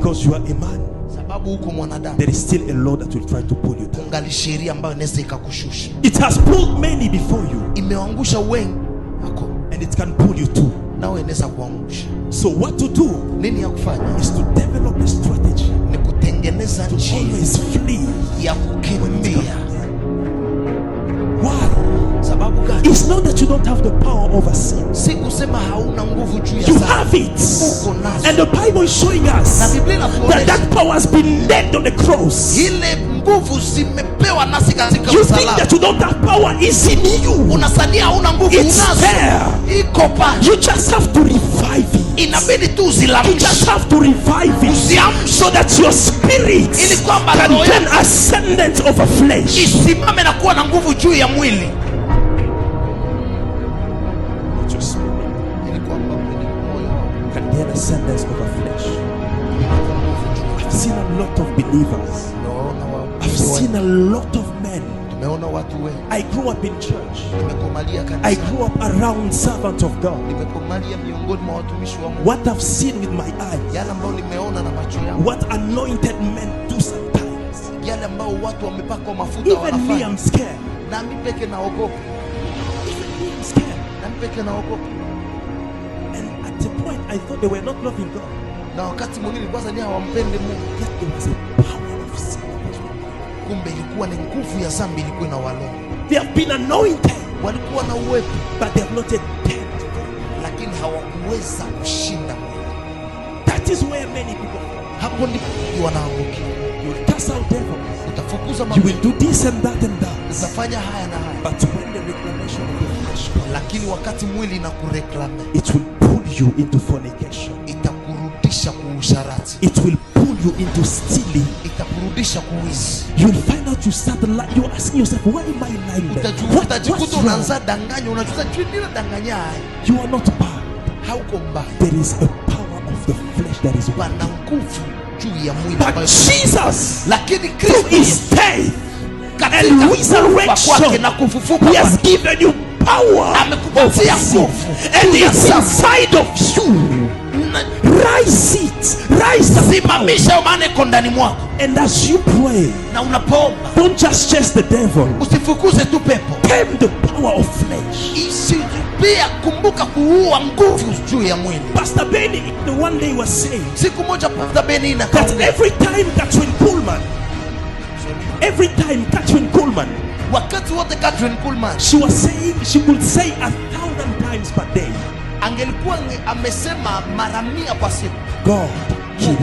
Because you are a man, sababu uko mwanadamu, there is still a law that will try to pull you down. kungali sheria ambayo inaweza ikakushusha. It has pulled many before you, Imeangusha wengi wako, and it can pull you too. nawe inaweza kuangusha. So what to do Nini ya kufanya? is to develop a strategy Ni kutengeneza to njia always flee. ya kukimbia. Why? Sababu gani? It's not that you don't have the power over sin. Si kusema hauna nguvu juu ya You dhambi. have it. Uko nazo. And the Bible is showing us Na Biblia that inatuonyesha that power has been laid on the cross. ile nguvu zimepewa nasi katika You think msalaba. that you don't have power, is in you. Unasania hauna nguvu, It's unazo. there. Iko pale. You just have to revive it. Inabidi tu You just uzilamshe. have to revive it Uziamshe. so that your spirit Ili kwamba can roho gain ascendant over flesh. isimame na kuwa na nguvu juu ya mwili. That your spirit Ili kwamba mwili, moyo wako can gain ascendance over flesh. I've seen a lot of believers. I've seen a lot of men. Tumeona watu wengi. I grew up in church. Nimekomalia I kanisa. grew up around servants of God. Nimekomalia miongoni mwa watumishi wa Mungu. What I've seen with my eyes, Yale ambao nimeona na macho yangu. what anointed men do sometimes. Yale ambao watu wamepakwa mafuta Even me, wanafanya. I'm scared. Na mimi peke naogopa. Even me, I'm scared. Na mimi peke naogopa. And at the point, I thought they were not loving God. Na wakati mwingine kwanza ni hawampendi Mungu. Yet there was a power of sin. Kumbe ilikuwa ni nguvu ya dhambi ilikuwa na walo. They have been anointed, Walikuwa na uwepo but they have not yet dead. lakini hawakuweza kushinda mwili. That is where many people fall. Hapo ndipo wanaangukia. You will cast out devils. Utafukuza You mapepo. will do this and that and that. Utafanya haya na haya. But when the reclamation of the flesh comes, Lakini wakati mwili na kureklame, it will pull you into fornication. itakurudisha kuusharati. It will pull you into stealing. Itakurudisha kuizi. You'll find out you start lying. You're asking yourself, why am I lying? Utajikuta What's unaanza wrong? danganya, unajuta nina danganya haya. You are not bad. Hauko mbaya. There is a power of the flesh that is Pana working. nguvu juu ya mwili But ambayo- Jesus, lakini through Kristo his death katika and kufa kwake resurrection, na kufufuka he has kwake, given you power amekupatia over sin. nguvu. And it's inside of you. Na- Rise it. Rise the power. simamisha maana iko ndani mwako. And as you pray, Na unapoomba don't just chase the devil. usifukuze tu pepo. Tame the power of flesh. Pia kumbuka kuua nguvu juu ya mwili. Pastor Benny, the one day was saying Siku moja Pastor Benny na that every time Catherine Kuhlman, wakati wote Catherine Kuhlman she was saying, she could say 1,000 times per day, angelikuwa amesema mara 100 kwa siku, God, kill